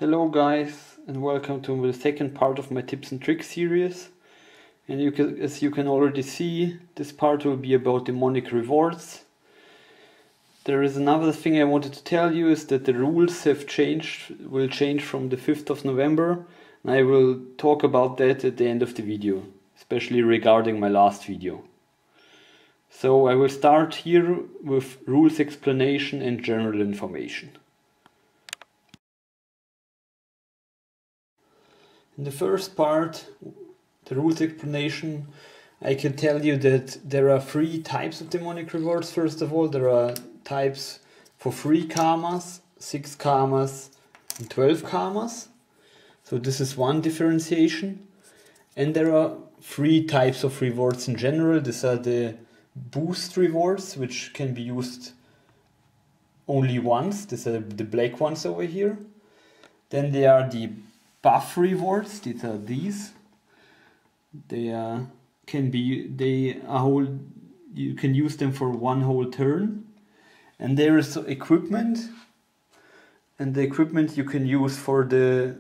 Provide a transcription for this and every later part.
Hello guys, and welcome to the second part of my tips and tricks series. And as you can already see, this part will be about demonic rewards. There is another thing I wanted to tell you, is that the rules will change from the 5th of November, and I will talk about that at the end of the video, especially regarding my last video. So I will start here with rules explanation and general information. In the first part, the rules explanation, I can tell you that there are 3 types of demonic rewards. First of all, there are types for 3 karmas, 6 karmas and 12 karmas. So this is one differentiation. And there are 3 types of rewards in general. These are the boost rewards, which can be used only once. These are the black ones over here. Then there are the buff rewards. These are these. You can use them for one whole turn. And there is equipment, and the equipment you can use for the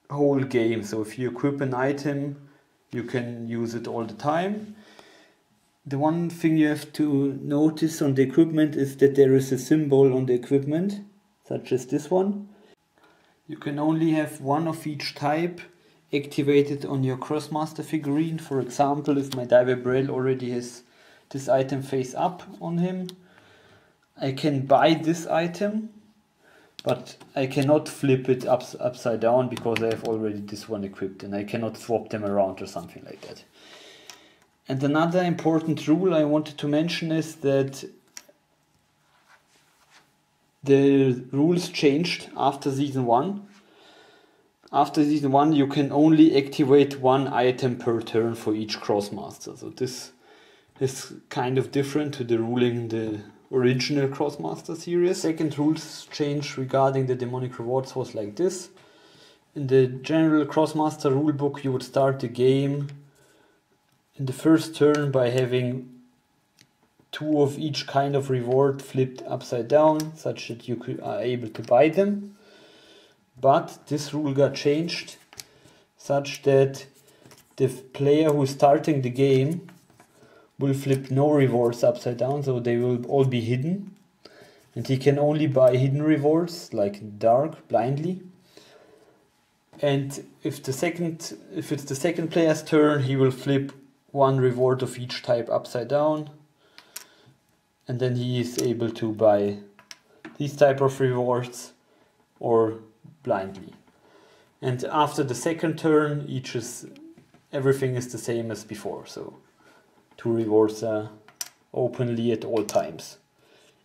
whole game. So if you equip an item, you can use it all the time. The one thing you have to notice on the equipment is that there is a symbol on the equipment, such as this one. You can only have one of each type activated on your Krosmaster figurine. For example, if my Diver Braille already has this item face up on him, I can buy this item, but I cannot flip it upside down because I have already this one equipped, and I cannot swap them around or something like that. And another important rule I wanted to mention is that the rules changed after season 1. After season 1 you can only activate one item per turn for each Krosmaster. So this is kind of different to the rule in the original Krosmaster series. Second rules change regarding the demonic rewards was like this. In the general Krosmaster rulebook you would start the game in the first turn by having 2 of each kind of reward flipped upside down, such that you are able to buy them. But this rule got changed such that the player who is starting the game will flip no rewards upside down, so they will all be hidden. And he can only buy hidden rewards, like dark, blindly. And if it's the second player's turn, he will flip 1 reward of each type upside down. And then he is able to buy these type of rewards or blindly. And after the second turn, everything is the same as before. So 2 rewards are openly at all times,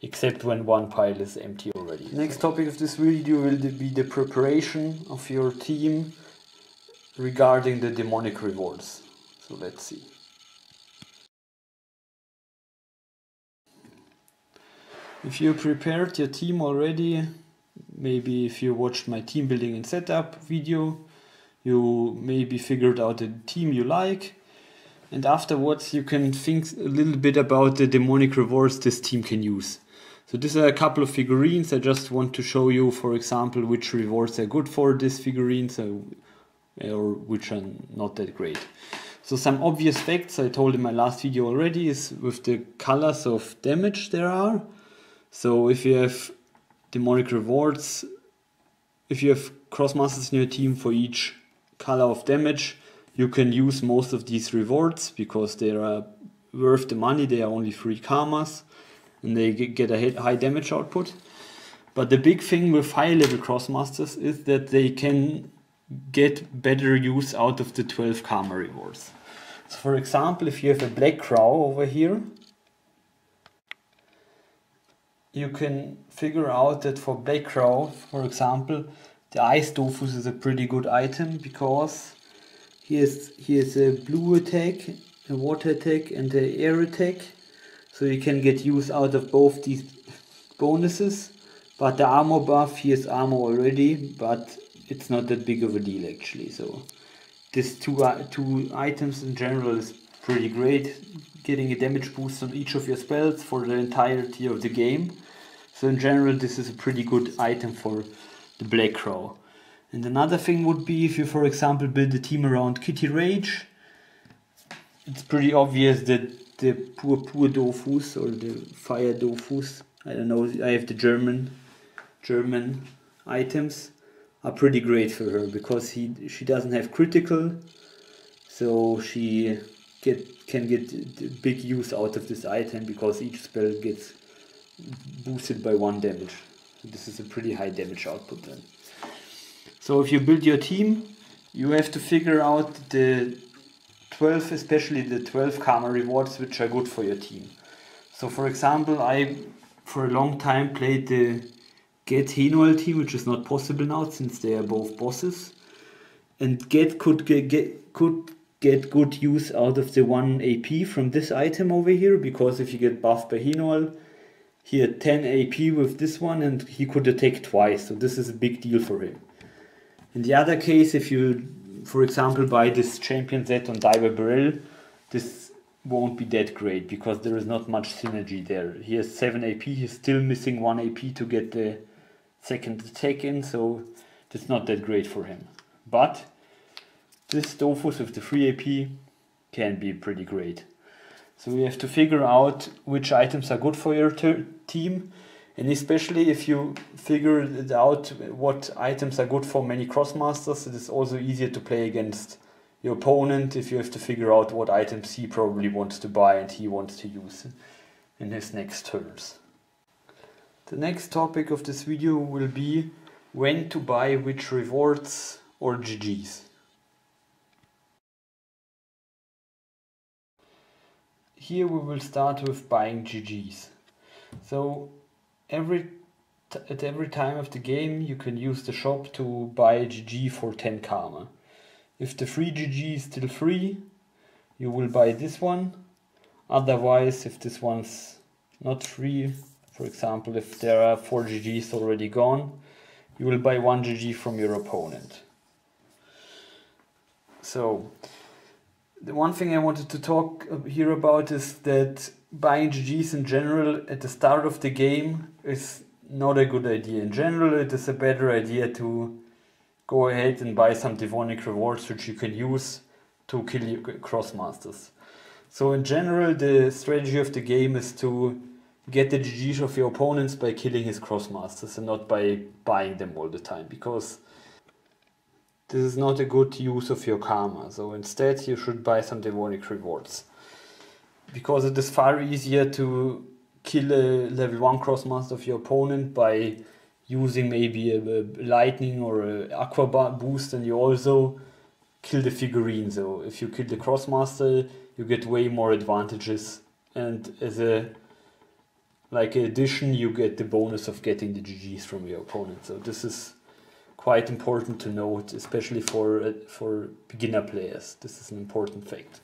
except when one pile is empty already. Next topic of this video will be the preparation of your team regarding the demonic rewards. So let's see. If you prepared your team already, maybe if you watched my team building and setup video, you maybe figured out the team you like, and afterwards you can think a little bit about the demonic rewards this team can use. So these are a couple of figurines. I just want to show you, for example, which rewards are good for this figurine, or which are not that great. So some obvious facts I told in my last video already is with the colors of damage there are. So if you have demonic rewards, if you have Krosmasters in your team for each color of damage, you can use most of these rewards because they are worth the money. They are only 3 karmas and they get a high damage output. But the big thing with high level Krosmasters is that they can get better use out of the 12 karma rewards. So for example, if you have a black crow over here, you can figure out that for Black Crow, for example, the Ice Dofus is a pretty good item because he has a blue attack, a water attack and an air attack. So you can get use out of both these bonuses. But the armor buff, he has armor already, but it's not that big of a deal actually. So these two items in general is pretty great. Getting a damage boost on each of your spells for the entirety of the game. So in general this is a pretty good item for the Black Crow. And another thing would be if you, for example, build a team around Kitty Rage, it's pretty obvious that the poor Dofus or the Fire Dofus, I don't know, I have the German items, are pretty great for her because she doesn't have critical, so she can get big use out of this item because each spell gets boosted by 1 damage. This is a pretty high damage output then. So if you build your team, you have to figure out the 12, especially the 12 karma rewards which are good for your team. So for example, I for a long time played the Get Henoel team, which is not possible now since they are both bosses. And Get could get good use out of the 1 AP from this item over here, because if you get buffed by Henoel, he had 10 AP with this one and he could attack twice, so this is a big deal for him. In the other case, if you, for example, buy this champion set on Diver Barrel, this won't be that great because there is not much synergy there. He has 7 AP, he's still missing 1 AP to get the second attack in, so that's not that great for him. But this Dofus with the 3 AP can be pretty great. So we have to figure out which items are good for your team, and especially if you figure out what items are good for many Krosmasters, it is also easier to play against your opponent if you have to figure out what items he probably wants to buy and he wants to use in his next turns. The next topic of this video will be when to buy which rewards or GGs. Here we will start with buying GGs. So at every time of the game you can use the shop to buy a GG for 10 karma. If the free GG is still free, you will buy this one. Otherwise, if this one's not free, for example, if there are 4 GGs already gone, you will buy 1 GG from your opponent. So the one thing I wanted to talk here about is that buying GGs in general at the start of the game is not a good idea. In general, it is a better idea to go ahead and buy some demonic rewards which you can use to kill your Krosmasters. So in general, the strategy of the game is to get the GGs of your opponents by killing his Krosmasters and not by buying them all the time, because this is not a good use of your karma. So instead you should buy some demonic rewards, because it is far easier to kill a level 1 Krosmaster of your opponent by using maybe a lightning or a aqua boost, and you also kill the figurine. So if you kill the Krosmaster, you get way more advantages, and as a addition you get the bonus of getting the GGs from your opponent. So this is quite important to note, especially for beginner players. This is an important fact.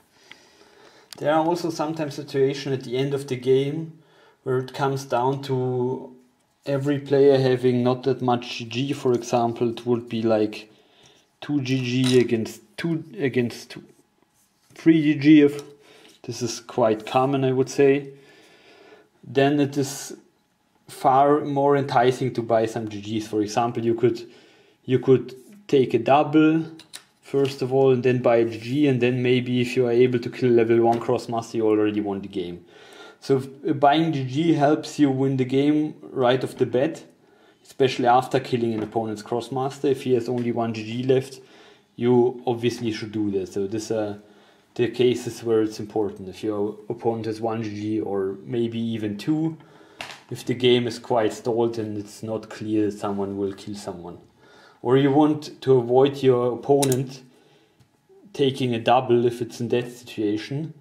There are also sometimes situations at the end of the game where it comes down to every player having not that much GG. For example, it would be like 2 GG against 3 GG. This is quite common, I would say. Then it is far more enticing to buy some GGs. For example, you could take a double first of all and then buy a GG, and then maybe if you are able to kill level 1 Krosmaster, you already won the game. So buying GG helps you win the game right off the bat, especially after killing an opponent's Krosmaster. If he has only 1 GG left, you obviously should do this. So these are the cases where it's important. If your opponent has 1 GG or maybe even 2, if the game is quite stalled and it's not clear that someone will kill someone. Or you want to avoid your opponent taking a double if it's in that situation,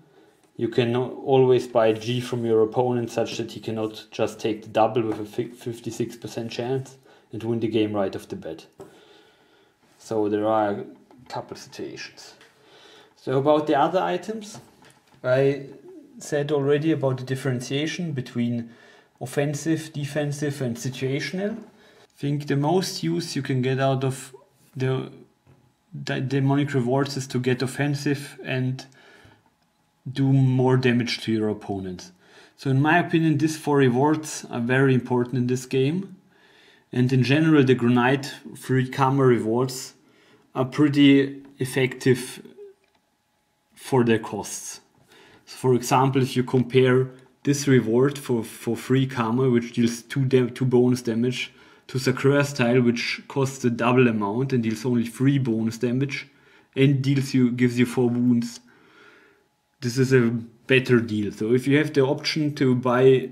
you can always buy a G from your opponent such that he cannot just take the double with a 56% chance and win the game right off the bat. So there are a couple situations. So about the other items, I said already about the differentiation between offensive, defensive and situational. I think the most use you can get out of the demonic rewards is to get offensive and do more damage to your opponent. So in my opinion, these 4 rewards are very important in this game. And in general, the granite free karma rewards are pretty effective for their costs. So for example, if you compare this reward for free karma, which deals 2 bonus damage, to Sakura style, which costs the double amount and deals only 3 bonus damage and gives you 4 wounds, this is a better deal. So if you have the option to buy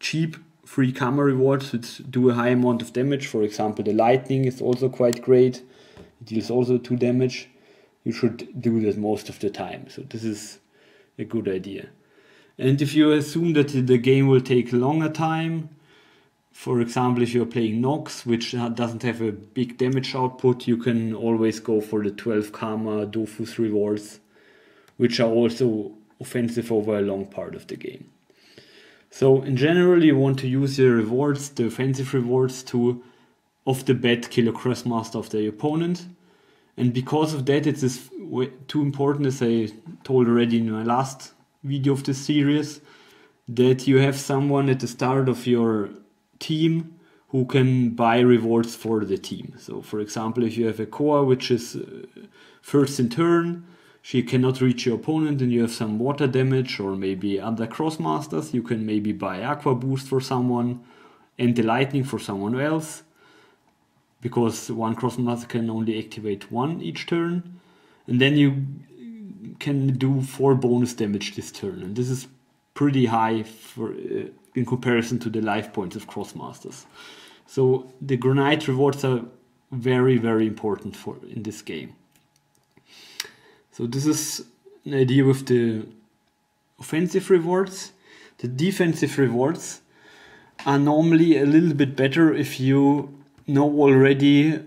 cheap free karma rewards that do a high amount of damage, for example the lightning is also quite great, it deals also 2 damage, you should do that most of the time. So this is a good idea. And if you assume that the game will take a longer time, for example if you're playing Nox, which doesn't have a big damage output, you can always go for the 12 karma Dofus rewards, which are also offensive over a long part of the game. So in general, you want to use your rewards, the offensive rewards, to off the bat kill a Krosmaster of the opponent. And because of that, it is too important, as I told already in my last video of this series, that you have someone at the start of your team who can buy rewards for the team. So for example, if you have a core which is first in turn, she cannot reach your opponent and you have some water damage or maybe other Krosmasters, you can maybe buy Aqua Boost for someone and the Lightning for someone else, because one Krosmaster can only activate 1 each turn, and then you can do 4 bonus damage this turn, and this is pretty high for in comparison to the life points of Krosmasters. So the granite rewards are very, very important in this game. So this is an idea with the offensive rewards. The defensive rewards are normally a little bit better if you know already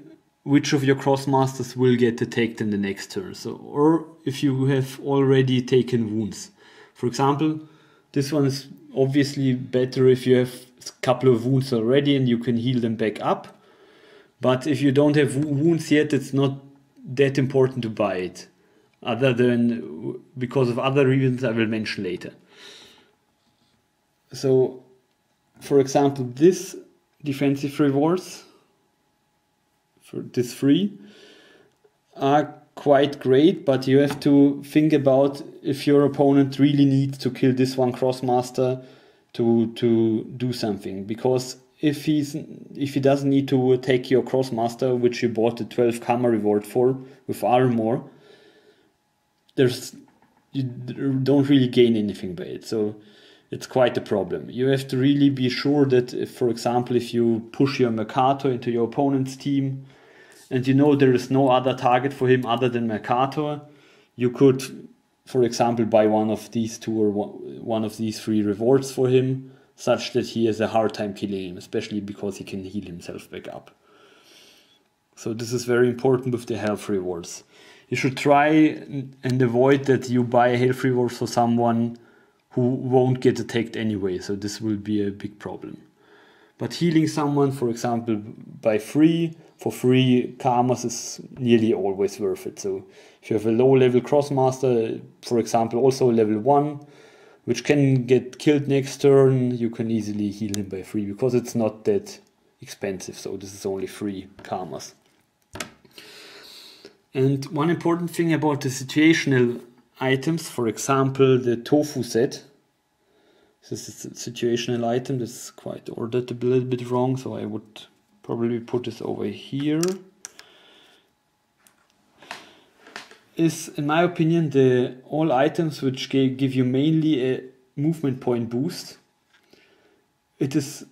which of your Krosmasters will get attacked in the next turn. So, or if you have already taken wounds. For example, this one is obviously better if you have a couple of wounds already and you can heal them back up. But if you don't have wounds yet, it's not that important to buy it, other than because of other reasons I will mention later. So, for example, this defensive rewards for this 3 are quite great, but you have to think about if your opponent really needs to kill this one Krosmaster to do something, because if he doesn't need to attack your Krosmaster, which you bought the 12 karma reward for with armor, you don't really gain anything by it. So it's quite a problem. You have to really be sure that if, for example, if you push your Mercator into your opponent's team and you know there is no other target for him other than Mercator, you could, for example, buy one of these 2 or one of these 3 rewards for him, such that he has a hard time killing him, especially because he can heal himself back up. So this is very important with the health rewards. You should try and avoid that you buy a health reward for someone who won't get attacked anyway, so this will be a big problem. But healing someone, for example, for free karmas is nearly always worth it. So if you have a low level Krosmaster, for example, also level 1, which can get killed next turn, you can easily heal him by free, because it's not that expensive. So this is only 3 karmas. And one important thing about the situational items, for example, the tofu set. This is a situational item. This is quite ordered a little bit wrong, so I would probably put this over here. Is, in my opinion, all items which give you mainly a movement point boost. It is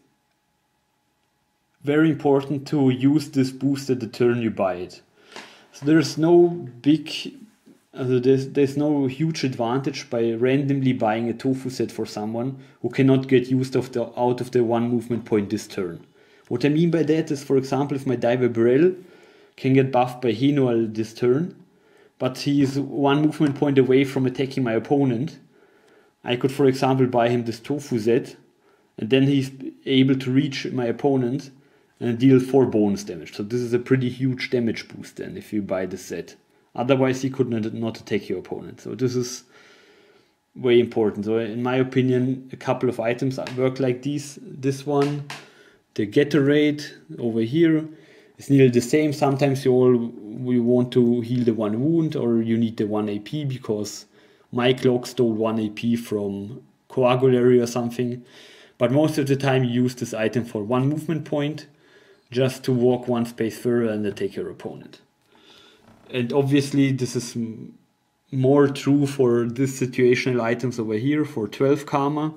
very important to use this boost at the turn you buy it. So there's no huge advantage by randomly buying a tofu set for someone who cannot get used out of the 1 movement point this turn. What I mean by that is, for example, if my Diver Burrell can get buffed by Henoal this turn, but he is 1 movement point away from attacking my opponent, I could, for example, buy him this tofu set, and then he's able to reach my opponent and deal 4 bonus damage. So this is a pretty huge damage boost then if you buy the set. Otherwise he could not attack your opponent. So this is way important. So in my opinion, a couple of items work like these. This one, the getter rate over here is nearly the same. Sometimes you want to heal the 1 wound, or you need the 1 AP because my clock stole 1 AP from coagulary or something. But most of the time you use this item for 1 movement point, just to walk 1 space further and attack your opponent. And obviously this is more true for this situational items over here. For 12 karma,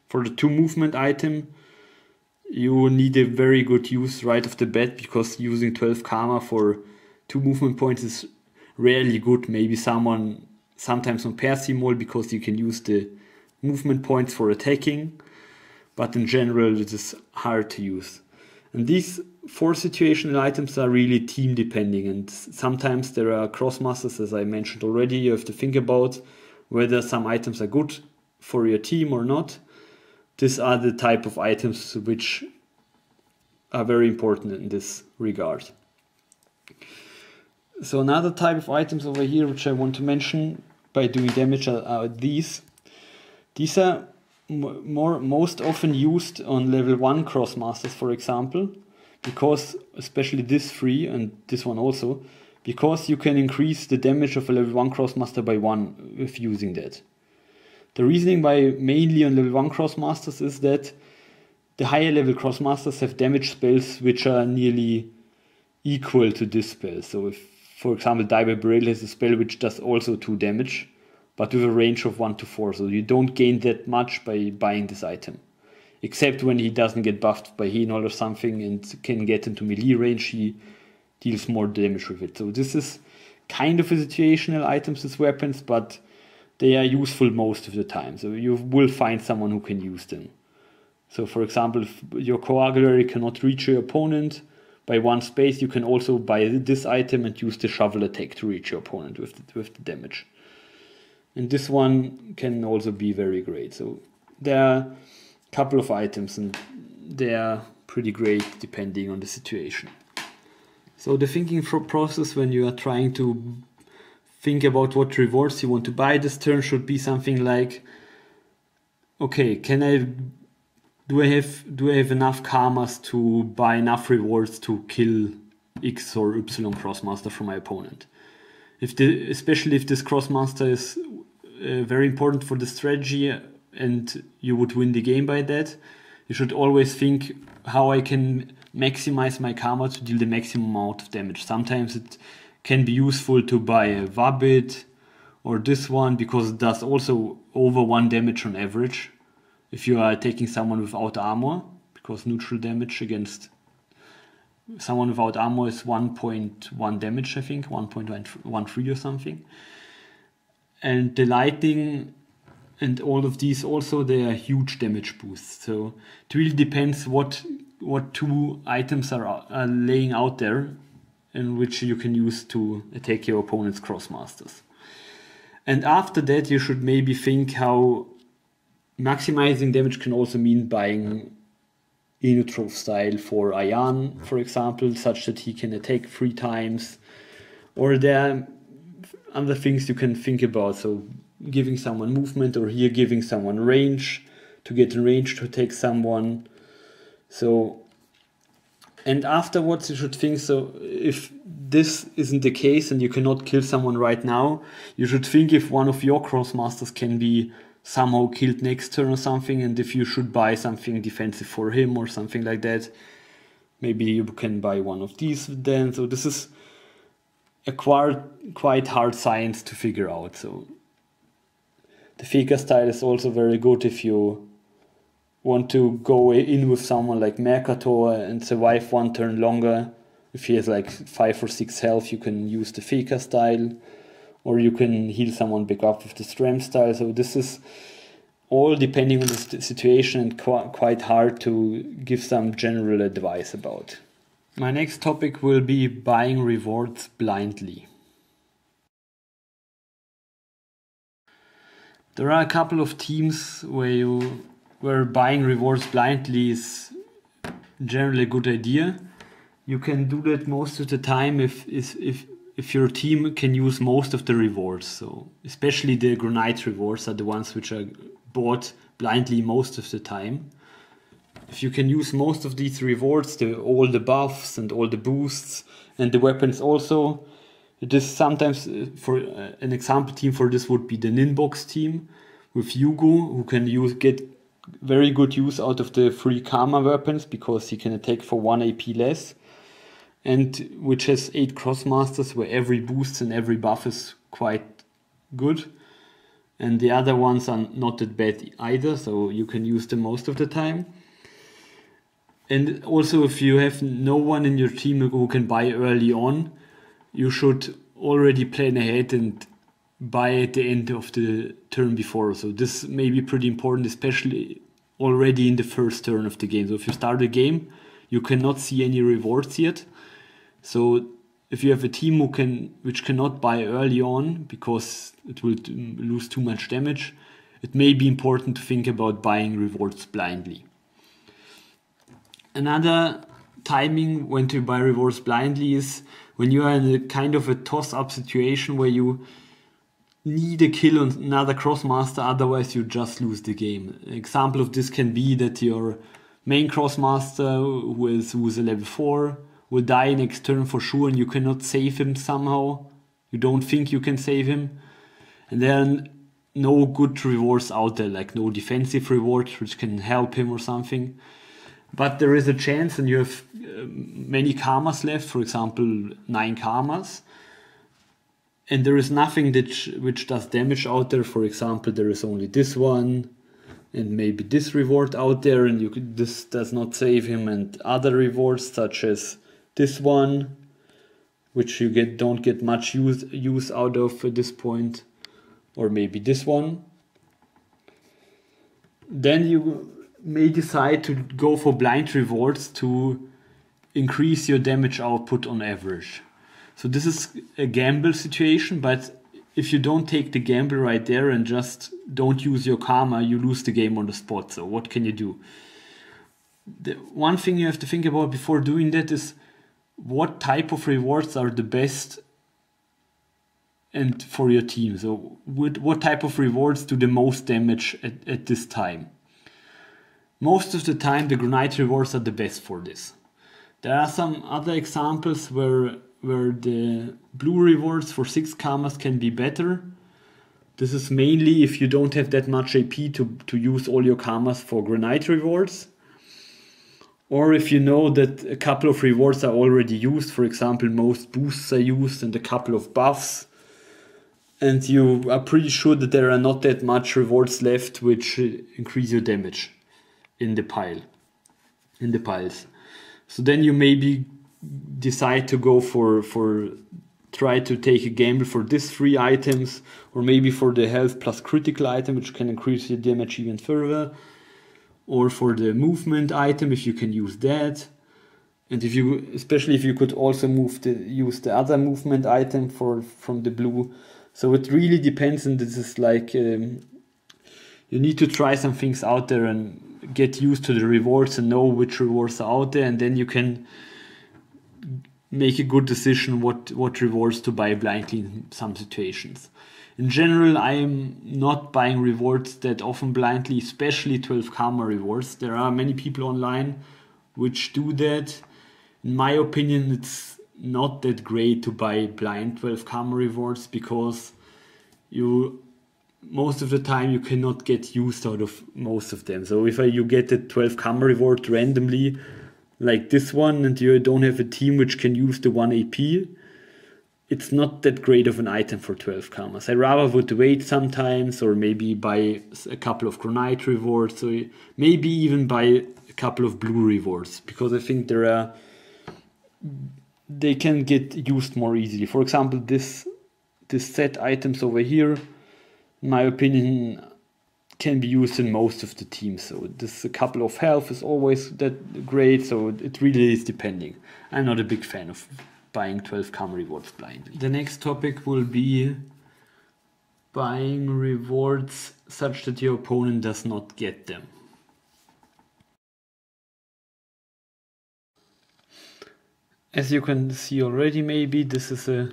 for the 2 movement item, you need a very good use right off the bat, because using 12 karma for 2 movement points is rarely good. Maybe sometimes on Persimol, because you can use the movement points for attacking, but in general it is hard to use. And these 4 situational items are really team depending, and sometimes there are Krosmasters, as I mentioned already. You have to think about whether some items are good for your team or not. These are the type of items which are very important in this regard. So another type of items over here which I want to mention by doing damage are these. These are most often used on level 1 Krosmasters, for example, because especially this 3 and this one also, because you can increase the damage of a level 1 Krosmaster by 1 with using that. The reasoning by mainly on level 1 Krosmasters is that the higher level Krosmasters have damage spells which are nearly equal to this spell. So if, for example, Die by Braille has a spell which does also 2 damage, but with a range of 1 to 4, so you don't gain that much by buying this item. Except when he doesn't get buffed by Henol or something and can get into melee range, he deals more damage with it. So this is kind of a situational items, these weapons, but they are useful most of the time. So you will find someone who can use them. So for example, if your coagulary cannot reach your opponent by 1 space, you can also buy this item and use the shovel attack to reach your opponent with the damage. And this one can also be very great. So there are a couple of items and they are pretty great depending on the situation. So the thinking process when you are trying to think about what rewards you want to buy this turn should be something like, okay, do I have enough karmas to buy enough rewards to kill X or Y Krosmaster from my opponent? Especially if this Krosmaster is very important for the strategy and you would win the game by that, you should always think how I can maximize my karma to deal the maximum amount of damage. Sometimes it can be useful to buy a Wabbit or this one, because it does also over 1 damage on average if you are attacking someone without armor, because neutral damage against someone without armor is 1.1 damage, I think, 1.13 or something. And the lightning and all of these also, they are huge damage boosts. So it really depends what 2 items are laying out there in which you can use to attack your opponent's Krosmasters. And after that you should maybe think how maximizing damage can also mean buying Inutroph style for Ayan, for example, such that he can attack 3 times. Or there are other things you can think about, so giving someone movement, or here giving someone range to get in range to attack someone. So, and afterwards you should think, so if this isn't the case and you cannot kill someone right now, you should think if one of your Krosmasters can be somehow killed next turn or something, and if you should buy something defensive for him or something like that. Maybe you can buy one of these then. So this is a quite hard science to figure out. So the Faker style is also very good if you want to go in with someone like Mercator and survive 1 turn longer. If he has like 5 or 6 health, you can use the Faker style, or you can heal someone back up with the Stram style. So this is all depending on the situation and quite hard to give some general advice about. My next topic will be buying rewards blindly. There are a couple of teams where buying rewards blindly is generally a good idea. You can do that most of the time if your team can use most of the rewards. So especially the Granite rewards are the ones which are bought blindly most of the time. if you can use most of these rewards, all the buffs and all the boosts and the weapons also, it is sometimes, for an example team for this would be the Ninbox team with Yugo, who can get very good use out of the free Karma weapons because he can attack for 1 AP less, and which has 8 Krosmasters where every boost and every buff is quite good. And the other ones are not that bad either, so you can use them most of the time. And also, if you have no one in your team who can buy early on, you should already plan ahead and buy at the end of the turn before. So this may be pretty important, especially already in the first turn of the game. So if you start a game, you cannot see any rewards yet. So if you have a team which cannot buy early on because it will lose too much damage, it may be important to think about buying rewards blindly. Another timing when to buy rewards blindly is when you are in a kind of a toss-up situation where you need a kill on another Krosmaster, otherwise you just lose the game. An example of this can be that your main Krosmaster, who is a level 4, will die next turn for sure, and you cannot save him somehow. You don't think you can save him. And there are no good rewards out there, like no defensive rewards which can help him or something. But there is a chance, and you have many karmas left, for example 9 karmas. And there is nothing which does damage out there. For example, there is only this one and maybe this reward out there, and this does not save him, and other rewards such as this one, which you don't get much use out of at this point, or maybe this one. Then you may decide to go for blind rewards to increase your damage output on average. So this is a gamble situation, but if you don't take the gamble right there and just don't use your karma, you lose the game on the spot. So what can you do? The one thing you have to think about before doing that is what type of rewards are the best and for your team. So what type of rewards do the most damage at this time? Most of the time the granite rewards are the best for this. There are some other examples where the blue rewards for 6 karmas can be better. This is mainly if you don't have that much AP to use all your karmas for granite rewards. Or if you know that a couple of rewards are already used, for example, most boosts are used and a couple of buffs, and you are pretty sure that there are not that much rewards left which increase your damage in the piles. So then you maybe decide to go try to take a gamble for these 3 items, or maybe for the health plus critical item, which can increase your damage even further. Or for the movement item, if you can use that, and especially if you could also use the other movement item from the blue. So it really depends, and this is like you need to try some things out there and get used to the rewards and know which rewards are out there, and then you can make a good decision what rewards to buy blindly in some situations. In general, I am not buying rewards that often blindly, especially 12 karma rewards. There are many people online which do that. In my opinion, it's not that great to buy blind 12 karma rewards because most of the time you cannot get used out of most of them. So if you get a 12 karma reward randomly, like this one, and you don't have a team which can use the 1 AP, it's not that great of an item for 12 karmas. I rather would wait sometimes, or maybe buy a couple of granite rewards, or maybe even buy a couple of blue rewards, because I think they can get used more easily. For example, this set items over here, in my opinion, can be used in most of the teams. So this a couple of health is always that great, so it really is depending. I'm not a big fan of buying 12 karma rewards blindly. The next topic will be buying rewards such that your opponent does not get them. As you can see already, maybe this is a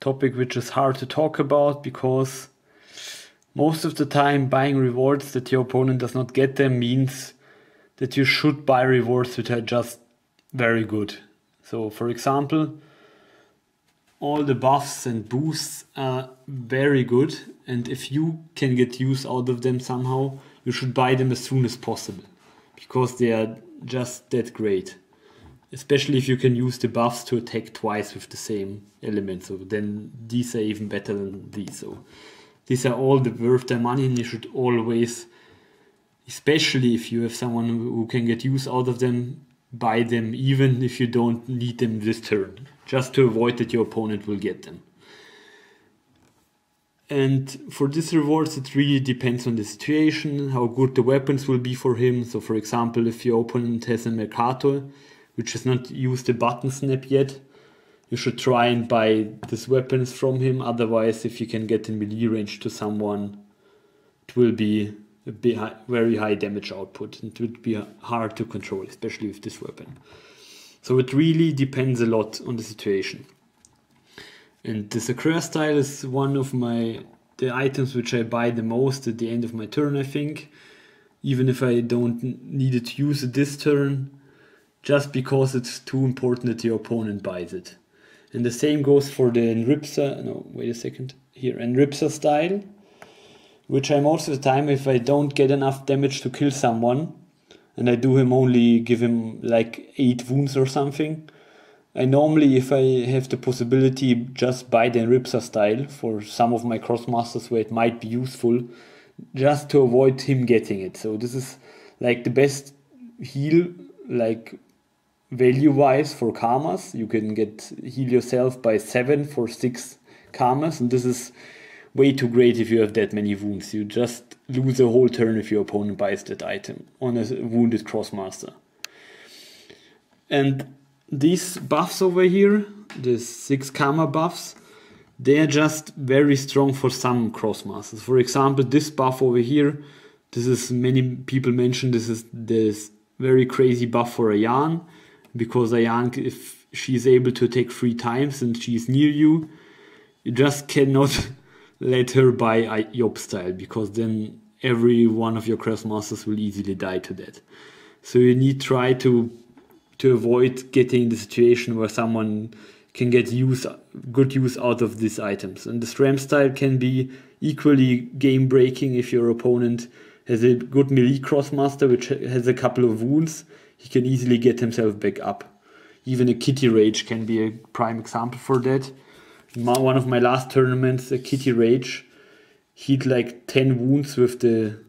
topic which is hard to talk about, because most of the time buying rewards that your opponent does not get them means that you should buy rewards which are just very good. So for example, all the buffs and boosts are very good, and if you can get use out of them somehow, you should buy them as soon as possible, because they are just that great. Especially if you can use the buffs to attack twice with the same element, so then these are even better than these. So these are all worth their money, and you should always, especially if you have someone who can get use out of them, buy them even if you don't need them this turn, just to avoid that your opponent will get them. And for these rewards, it really depends on the situation, how good the weapons will be for him. So for example, if your opponent has a Mercator, which has not used the button snap yet, you should try and buy these weapons from him. Otherwise, if you can get in melee range to someone, it will be a very high damage output, and it would be hard to control, especially with this weapon. So it really depends a lot on the situation. And the Sakura style is one of the items which I buy the most at the end of my turn, I think. Even if I don't need it to use it this turn, just because it's too important that your opponent buys it. And the same goes for the Enripsa style, which I most of the time, if I don't get enough damage to kill someone, and I do give him like 8 wounds or something, I normally, if I have the possibility, just buy the Enripsa style for some of my Krosmasters where it might be useful, just to avoid him getting it. So this is like the best heal, like value-wise for karmas. You can heal yourself by 7 for 6 karmas, and this is way too great if you have that many wounds. You just lose a whole turn if your opponent buys that item on a wounded Krosmaster. And these buffs over here, the 6 karma buffs, they are just very strong for some Krosmasters. For example, this buff over here, many people mention this is this very crazy buff for Ayan, because Ayan, if she's able to attack 3 times and she's near you, you just cannot let her buy Yob style, because then every one of your Krosmasters will easily die to that. So you need to try to avoid getting the situation where someone can get good use out of these items. And the SRAM style can be equally game breaking if your opponent has a good melee Krosmaster which has a couple of wounds. He can easily get himself back up. Even a Kitty Rage can be a prime example for that. One of my last tournaments, a Kitty Rage, hit like 10 wounds with the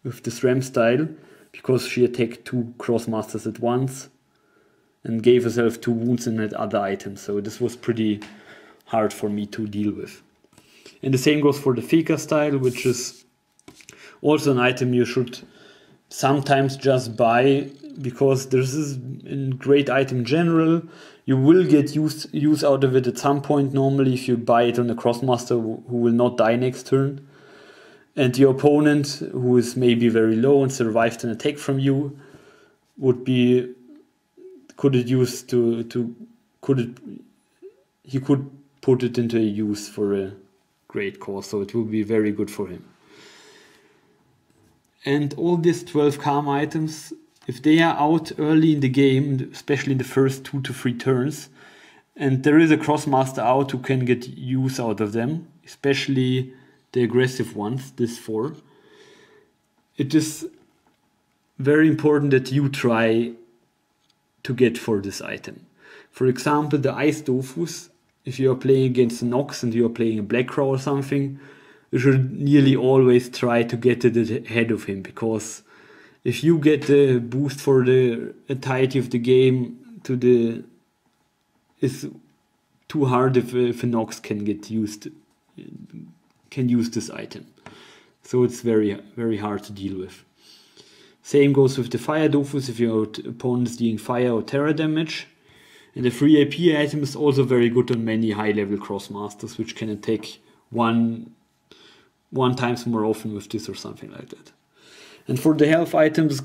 SRAM style, because she attacked 2 Krosmasters at once and gave herself 2 wounds in that other item. So this was pretty hard for me to deal with. And the same goes for the Feka style, which is also an item you should sometimes just buy, because this is a great item in general. You will get use out of it at some point normally if you buy it on a Krosmaster who will not die next turn. And your opponent, who is maybe very low and survived an attack from you, he could put it into a use for a great cause, so it will be very good for him. And all these 12 karma items, if they are out early in the game, especially in the first 2 to 3 turns, and there is a Krosmaster out who can get use out of them, especially the aggressive ones, this 4, it is very important that you try to get for this item. For example, the Ice Dofus, if you are playing against an Nox and you are playing a Black Crow or something, you should nearly always try to get it ahead of him, because if you get the boost for the entirety of the game it's too hard if a Nox can use this item. So it's very, very hard to deal with. Same goes with the Fire Dofus if your opponent is dealing fire or terror damage. And the free AP item is also very good on many high level Krosmasters, which can attack one times more often with this or something like that. And for the health items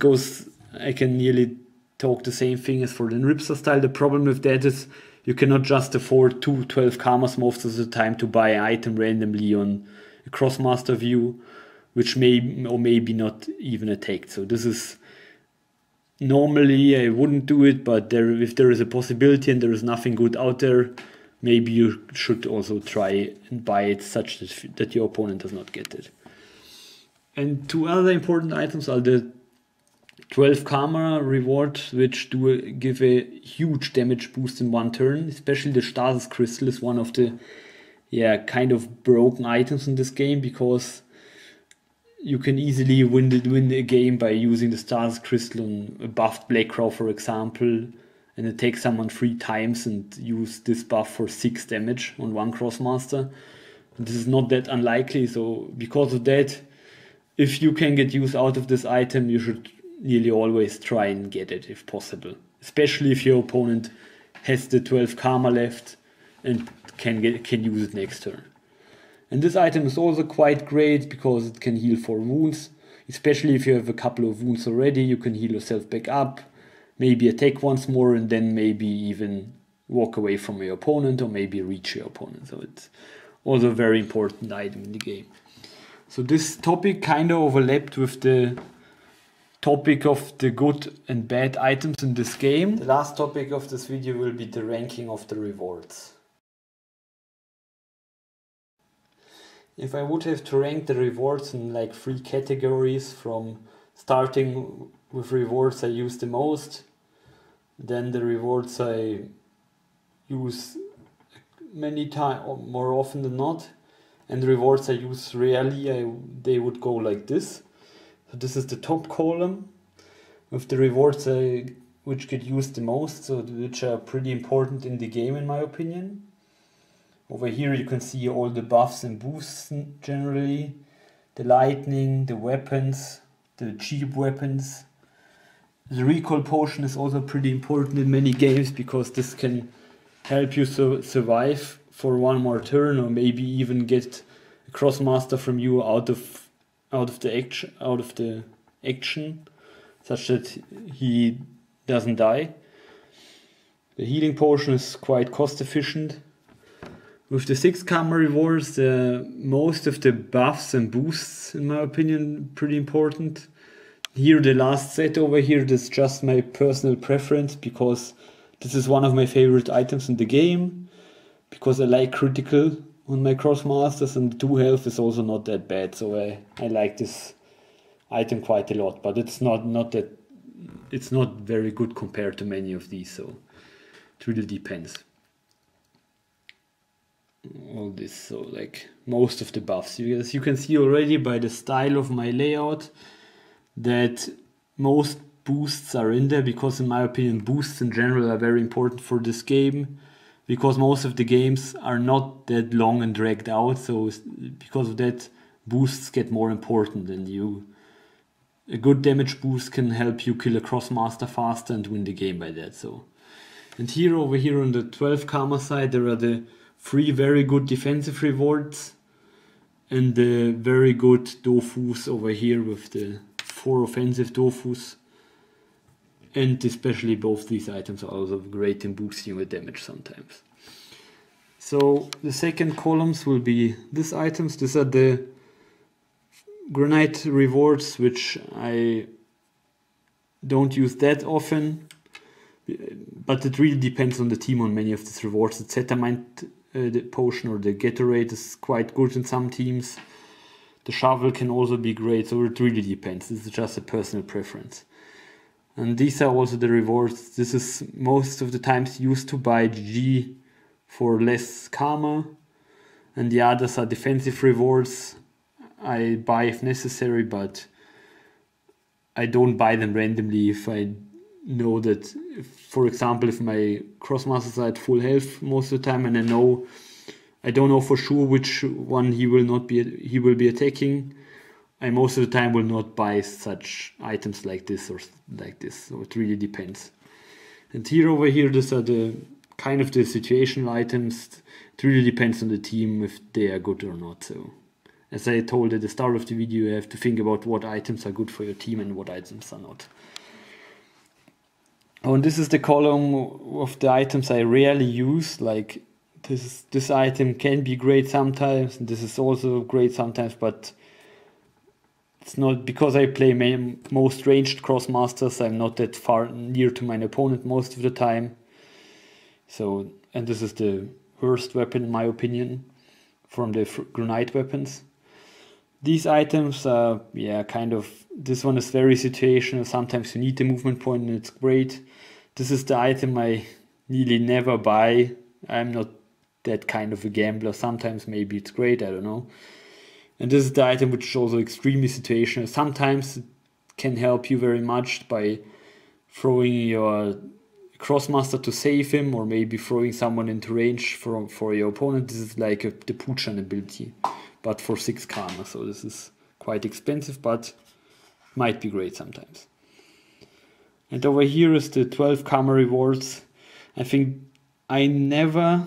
I can nearly talk the same thing as for the Enripsa style. The problem with that is you cannot just afford 12 karmas most of the time to buy an item randomly on a Krosmaster view, which may or may be not even attacked. So this is Normally I wouldn't do it, but if there is a possibility and there is nothing good out there, maybe you should also try and buy it such that your opponent does not get it. And two other important items are the 12 Karma rewards, which do give a huge damage boost in one turn. Especially the Stasis Crystal is one of the kind of broken items in this game, because you can easily win a game by using the Stasis Crystal on a buffed Black Crow, for example, and attack someone 3 times and use this buff for 6 damage on one Krosmaster. And this is not that unlikely, so because of that, if you can get use out of this item, you should nearly always try and get it if possible. Especially if your opponent has the 12 Karma left and can use it next turn. And this item is also quite great because it can heal 4 wounds. Especially if you have a couple of wounds already, you can heal yourself back up, maybe attack once more, and then maybe even walk away from your opponent or maybe reach your opponent. So it's also a very important item in the game. So this topic kind of overlapped with the topic of the good and bad items in this game. The last topic of this video will be the ranking of the rewards. If I would have to rank the rewards in like 3 categories, from starting with rewards I use the most, then the rewards I use many times or more often than not, and the rewards I use rarely, they would go like this. So this is the top column with the rewards which get used the most, so which are pretty important in the game in my opinion. Over here you can see all the buffs and boosts generally, the lightning, the weapons, the cheap weapons. The recall potion is also pretty important in many games because this can help you survive for one more turn, or maybe even get a Krosmaster from you out of the action, such that he doesn't die. The healing potion is quite cost efficient. With the 6 Karma rewards, most of the buffs and boosts, in my opinion, pretty important. Here, the last set over here, this is just my personal preference, because this is one of my favorite items in the game, because I like critical on my Krosmasters, and 2 health is also not that bad, so I like this item quite a lot, but it's not very good compared to many of these, so it really depends. All this, so like most of the buffs, as you can see already by the style of my layout, that most boosts are in there, because in my opinion boosts in general are very important for this game, because most of the games are not that long and dragged out, so because of that boosts get more important, and a good damage boost can help you kill a Krosmaster faster and win the game by that. So, and here over here on the 12 Karma side, there are the 3 very good defensive rewards and the very good dofus over here with the 4 offensive dofus. And especially both these items are also great in boosting your damage sometimes. So the second columns will be these items. These are the granite rewards, which I don't use that often, but it really depends on the team on many of these rewards. The Zettermind the potion or the Gatorade is quite good in some teams. The shovel can also be great, so it really depends. This is just a personal preference. And these are also the rewards. This is most of the times used to buy GG for less karma, and the others are defensive rewards. I buy if necessary, but I don't buy them randomly if I know that, for example, if my Krosmasters are at full health most of the time, and I don't know for sure which one he will be attacking, I most of the time will not buy such items like this or like this. So it really depends. And here over here, these are the kind of the situational items. It really depends on the team if they are good or not. So as I told at the start of the video, you have to think about what items are good for your team and what items are not. Oh, and this is the column of the items I rarely use. Like this item can be great sometimes, and this is also great sometimes, but it's not because I play most ranged Crossmasters, I'm not that far near to my opponent most of the time. So, and this is the worst weapon in my opinion from the granite weapons. These items are, yeah, kind of, this one is very situational. Sometimes you need the movement point and it's great. This is the item I nearly never buy. I'm not that kind of a gambler. Sometimes maybe it's great, I don't know. And this is the item which is also extremely situational. Sometimes it can help you very much by throwing your Krosmaster to save him, or maybe throwing someone into range for your opponent. This is like the Puchan ability, but for 6 karma. So this is quite expensive, but might be great sometimes. And over here is the 12 karma rewards. I think I never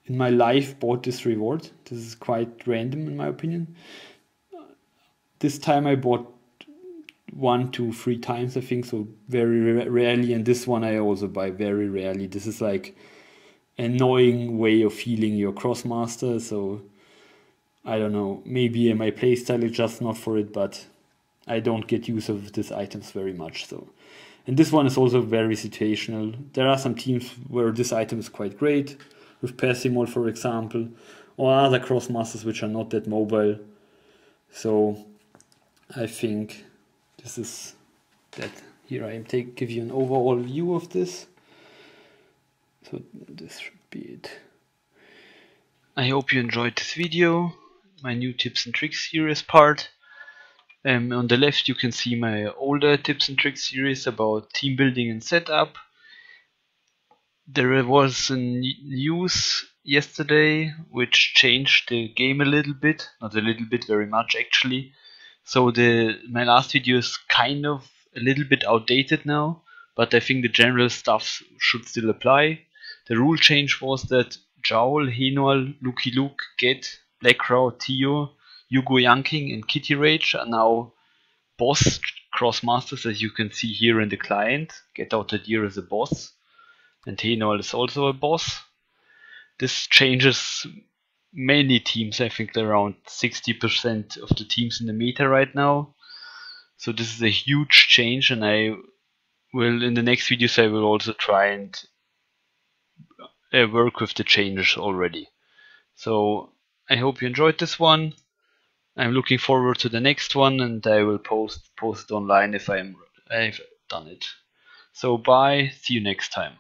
in my life bought this reward. This is quite random in my opinion. This time I bought 1 to 3 times, I think, so very rarely, and this one I also buy very rarely. This is like an annoying way of healing your Krosmaster, so I don't know, maybe my playstyle is just not for it, but I don't get use of these items very much. So, and this one is also very situational. There are some teams where this item is quite great, with Persimol for example, or other Crossmasters which are not that mobile. So I think this is that. Here I give you an overall view of this. So this should be it. I hope you enjoyed this video, my new tips and tricks series part. On the left you can see my older tips and tricks series about team building and setup. There was a news yesterday which changed the game a little bit, not a little bit, very much actually. So my last video is kind of a little bit outdated now, but I think the general stuff should still apply. The rule change was that Jowl, Henol, Lucky Luke, Get, Black Crow, Tio, Yugo Yanking and Kitty Rage are now boss Crossmasters, as you can see here in the client. Get Out the Deer is a boss, and Henol is also a boss. This changes many teams. I think around 60% of the teams in the meta right now. So this is a huge change, and I will, in the next videos, I will also try and work with the changes already. So I hope you enjoyed this one. I'm looking forward to the next one, and I will post it online if I've done it. So bye, see you next time.